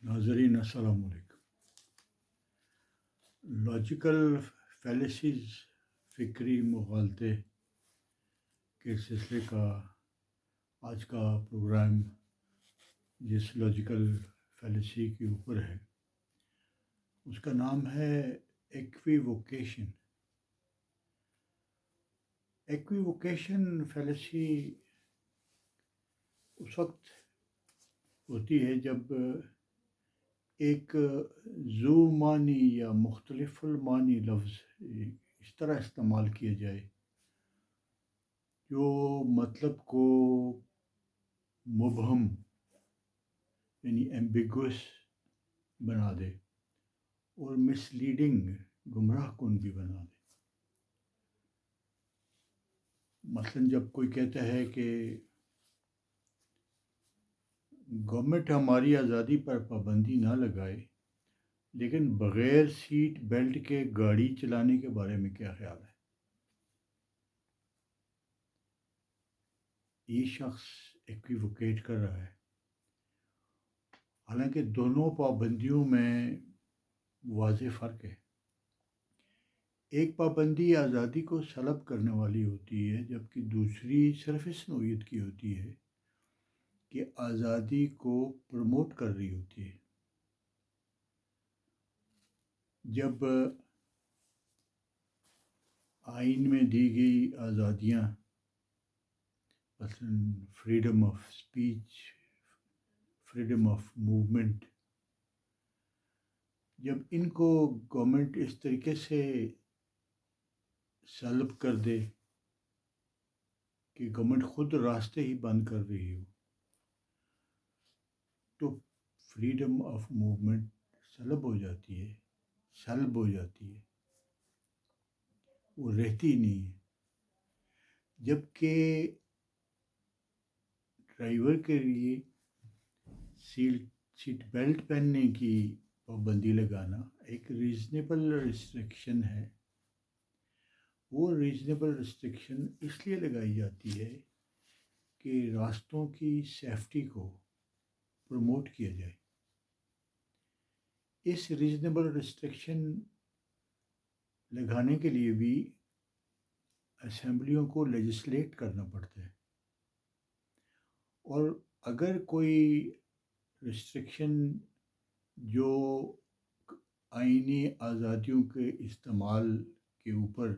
ناظرین السلام علیکم۔ لاجیکل فیلسیز فکری مغالطے کے سلسلے کا آج کا پروگرام جس لاجیکل فیلسی کے اوپر ہے اس کا نام ہے ایکویووکیشن۔ ایکویووکیشن فیلسی اس وقت ہوتی ہے جب ایک ذو معنی یا مختلف المعنی لفظ اس طرح استعمال کیا جائے جو مطلب کو مبہم یعنی ایمبیگوس بنا دے اور مس لیڈنگ گمراہ کن بھی بنا دے۔ مثلا جب کوئی کہتا ہے کہ گورنمنٹ ہماری آزادی پر پابندی نہ لگائے لیکن بغیر سیٹ بیلٹ کے گاڑی چلانے کے بارے میں کیا خیال ہے؟ یہ شخص ایکویوکیٹ کر رہا ہے، حالانکہ دونوں پابندیوں میں واضح فرق ہے۔ ایک پابندی آزادی کو سلب کرنے والی ہوتی ہے جبکہ دوسری صرف اس نوعیت کی ہوتی ہے کہ آزادی کو پروموٹ کر رہی ہوتی ہے۔ جب آئین میں دی گئی آزادیاں مثلاً freedom of speech, freedom of movement, جب ان کو گورنمنٹ اس طریقے سے سلب کر دے کہ گورنمنٹ خود راستے ہی بند کر رہی ہو تو فریڈم آف موومنٹ سلب ہو جاتی ہے، وہ رہتی نہیں ہے۔ جبکہ ڈرائیور کے لیے سیٹ بیلٹ پہننے کی پابندی لگانا ایک ریزنیبل ریسٹرکشن ہے۔ وہ ریزنیبل ریسٹرکشن اس لیے لگائی جاتی ہے کہ راستوں کی سیفٹی کو پروموٹ کیا جائے۔ اس ریزنیبل ریسٹرکشن لگانے کے لیے بھی اسمبلیوں کو لیجسلیٹ کرنا پڑتا ہے، اور اگر کوئی ریسٹرکشن جو آئینی آزادیوں کے استعمال کے اوپر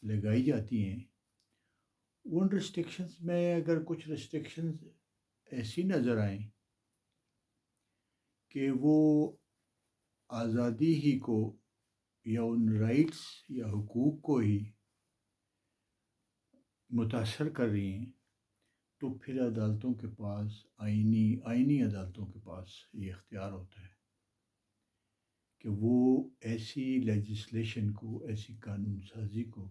لگائی جاتی ہیں، ان ریسٹرکشنز میں اگر کچھ ریسٹرکشنز ایسی نظر آئیں کہ وہ آزادی ہی کو یا ان رائٹس یا حقوق کو ہی متاثر کر رہی ہیں تو پھر عدالتوں کے پاس آئینی عدالتوں کے پاس یہ اختیار ہوتا ہے کہ وہ ایسی لیجسلیشن کو، ایسی قانون سازی کو،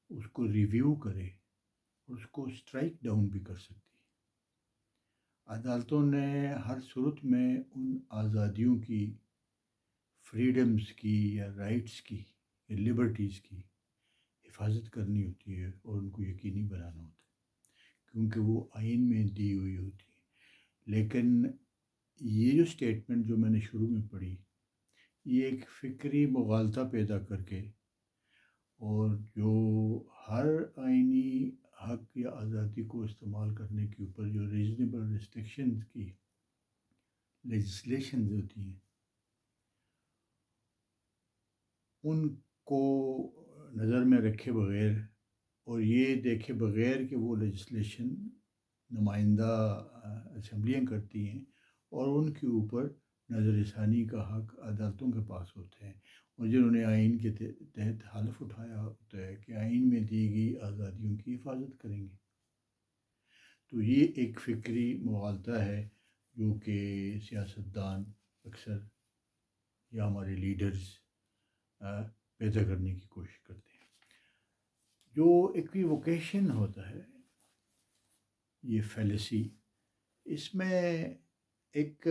اس کو ریویو کرے اور اس کو اسٹرائک ڈاؤن بھی کر سکتی ہے۔ عدالتوں نے ہر صورت میں ان آزادیوں کی، فریڈمز کی یا رائٹس کی یا لبرٹیز کی حفاظت کرنی ہوتی ہے اور ان کو یقینی بنانا ہوتا ہے کیونکہ وہ آئین میں دی ہوئی ہوتی ہے۔ لیکن یہ جو اسٹیٹمنٹ جو میں نے شروع میں پڑھی، یہ ایک فکری مغالطہ پیدا کر کے اور جو ہر آئینی حق یا آزادی کو استعمال کرنے کے اوپر جو ریزنیبل ریسٹرکشنز کی لیجسلیشنز ہوتی ہیں ان کو نظر میں رکھے بغیر اور یہ دیکھے بغیر کہ وہ لیجسلیشن نمائندہ اسمبلیاں کرتی ہیں اور ان کے اوپر نظر ثانی کا حق عدالتوں کے پاس ہوتے ہیں، اور جنہوں نے آئین کے تحت حلف اٹھایا ہوتا ہے کہ آئین میں دی گئی آزادیوں کی حفاظت کریں گے۔ تو یہ ایک فکری مغالطہ ہے جو کہ سیاستدان اکثر یا ہمارے لیڈرز پیدا کرنے کی کوشش کرتے ہیں۔ جو ایکویوکیشن ہوتا ہے، یہ فیلسی، اس میں ایک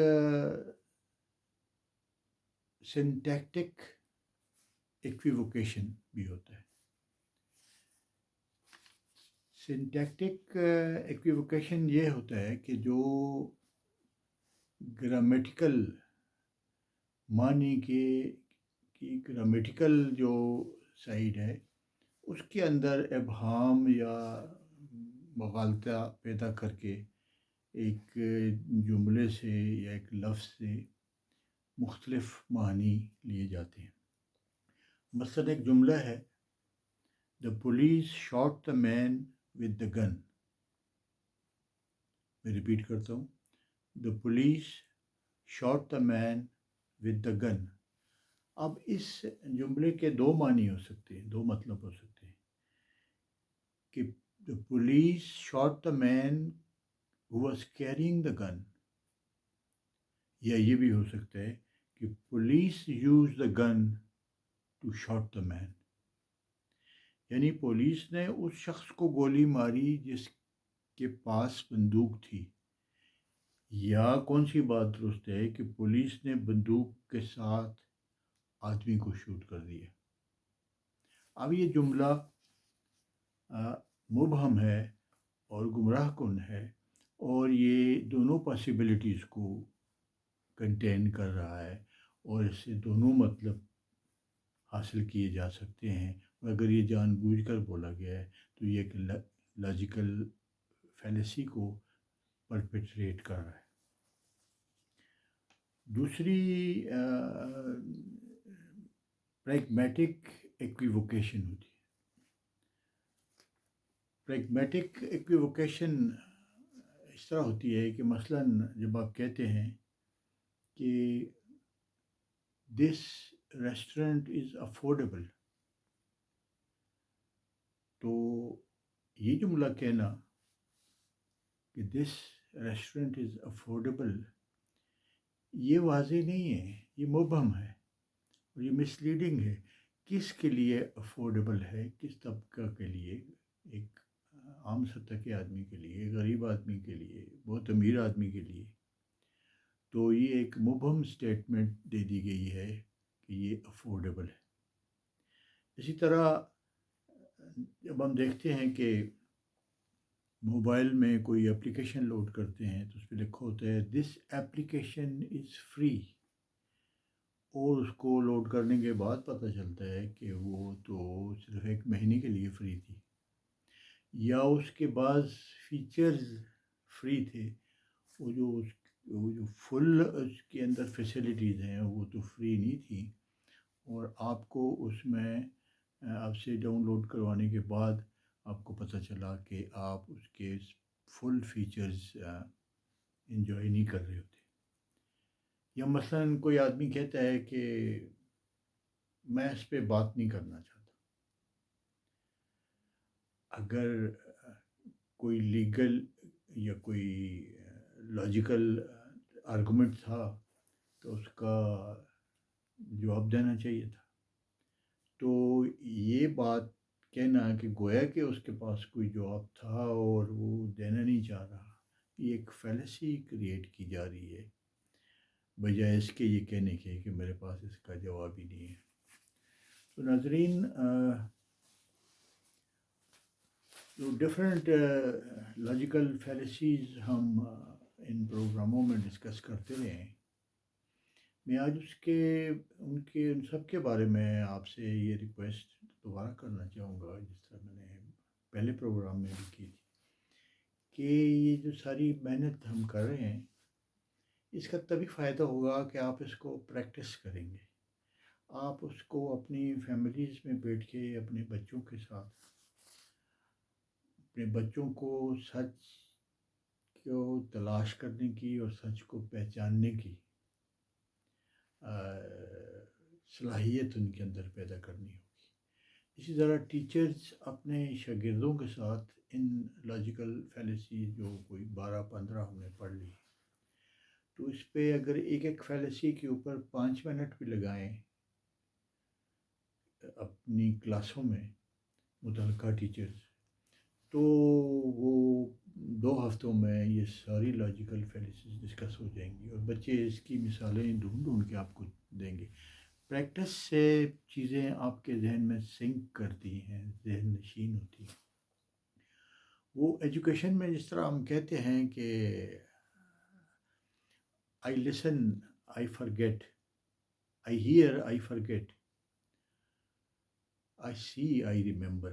سنٹیکٹک ایکویوکیشن بھی ہوتا ہے۔ سنٹیکٹک ایکویوکیشن یہ ہوتا ہے کہ جو گرامیٹیکل معنی کے کی گرامیٹیکل جو سائڈ ہے اس کے اندر ابہام یا مغالطہ پیدا کر کے ایک جملے سے یا ایک لفظ سے مختلف معنی لیے جاتے ہیں. مثلاً ایک جملہ ہے the police shot the man with the gun. میں ریپیٹ کرتا ہوں, the police shot the man with the gun. اب اس جملے کے دو معنی ہو سکتے ہیں, دو مطلب ہو سکتے ہیں کہ the police shot the man who was carrying the gun, یا یہ بھی ہو سکتا ہے کہ police use the gun to shot the man. یعنی پولیس نے اس شخص کو گولی ماری جس کے پاس بندوق تھی, یا کون سی بات درست ہے کہ پولیس نے بندوق کے ساتھ آدمی کو شوٹ کر دیا. اب یہ جملہ مبہم ہے اور گمراہ کن ہے, اور یہ دونوں پاسبلٹیز کو کنٹین کر رہا ہے, اور اس سے دونوں مطلب حاصل کیے جا سکتے ہیں. اور اگر یہ جان بوجھ کر بولا گیا ہے تو یہ ایک لاجیکل فیلیسی کو پرپیٹریٹ کر رہا ہے. دوسری پریگمیٹک ایکویوکیشن ہوتی ہے. پریگمیٹک ایکویوکیشن اس طرح ہوتی ہے کہ مثلاً جب آپ کہتے ہیں کہ دس ریسٹورینٹ از افورڈیبل, تو یہ جملہ کہنا کہ دس ریسٹورینٹ از افورڈیبل یہ واضح نہیں ہے, یہ مبہم ہے اور یہ مسلیڈنگ ہے. کس کے لیے افورڈیبل ہے, کس طبقہ کے لیے, ایک عام سطح کے آدمی کے لیے, غریب آدمی کے لیے, بہت امیر آدمی کے لیے. تو یہ ایک مبہم سٹیٹمنٹ دے دی گئی ہے کہ یہ افورڈیبل ہے. اسی طرح جب ہم دیکھتے ہیں کہ موبائل میں کوئی اپلیکیشن لوڈ کرتے ہیں تو اس پہ لکھا ہوتا ہے دس ایپلیکیشن از فری, اور اس کو لوڈ کرنے کے بعد پتہ چلتا ہے کہ وہ تو صرف ایک مہینے کے لیے فری تھی, یا اس کے بعض فیچرز فری تھے, وہ جو فل اس کے اندر فیسلٹیز ہیں وہ تو فری نہیں تھیں, اور آپ کو اس میں آپ سے ڈاؤن لوڈ کروانے کے بعد آپ کو پتہ چلا کہ آپ اس کے فل فیچرز انجوائے نہیں کر رہے ہوتے. یا مثلاً کوئی آدمی کہتا ہے کہ میں اس پہ بات نہیں کرنا چاہتا. اگر کوئی لیگل یا کوئی لاجیکل آرگومنٹ تھا تو اس کا جواب دینا چاہیے تھا. تو یہ بات کہنا کہ گویا کہ اس کے پاس کوئی جواب تھا اور وہ دینا نہیں چاہ رہا, یہ ایک فیلیسی کریٹ کی جا رہی ہے بجائے اس کے یہ کہنے کے کہ میرے پاس اس کا جواب ہی نہیں ہے. تو ناظرین, جو ڈفرینٹ لاجیکل فیلیسیز ہم ان پروگراموں میں ڈسکس کرتے رہے ہیں, میں آج ان سب کے بارے میں آپ سے یہ ریکویسٹ دوبارہ کرنا چاہوں گا, جس طرح میں نے پہلے پروگرام میں بھی کی تھی, کہ یہ جو ساری محنت ہم کر رہے ہیں اس کا تبھی فائدہ ہوگا کہ آپ اس کو پریکٹس کریں گے. آپ اس کو اپنی فیملیز میں بیٹھ کے اپنے بچوں کے ساتھ, اپنے بچوں کو سچ کو تلاش کرنے کی اور سچ کو پہچاننے کی صلاحیت ان کے اندر پیدا کرنی ہوگی. اسی طرح ٹیچرز اپنے شاگردوں کے ساتھ ان لاجیکل فیلیسی جو کوئی 12-15 ہم نے پڑھ لی, تو اس پہ اگر ایک ایک فیلیسی کے اوپر 5 منٹ بھی لگائیں اپنی کلاسوں میں متعلقہ ٹیچرز, تو وہ 2 ہفتوں میں یہ ساری لاجیکل فیلیسیز ڈسکس ہو جائیں گی, اور بچے اس کی مثالیں ڈھونڈ کے آپ کو دیں گے. پریکٹس سے چیزیں آپ کے ذہن میں سنک کرتی ہیں, ذہن نشین ہوتی ہیں. وہ ایجوکیشن میں جس طرح ہم کہتے ہیں کہ I listen, I forget. I hear, I forget. I see, I remember.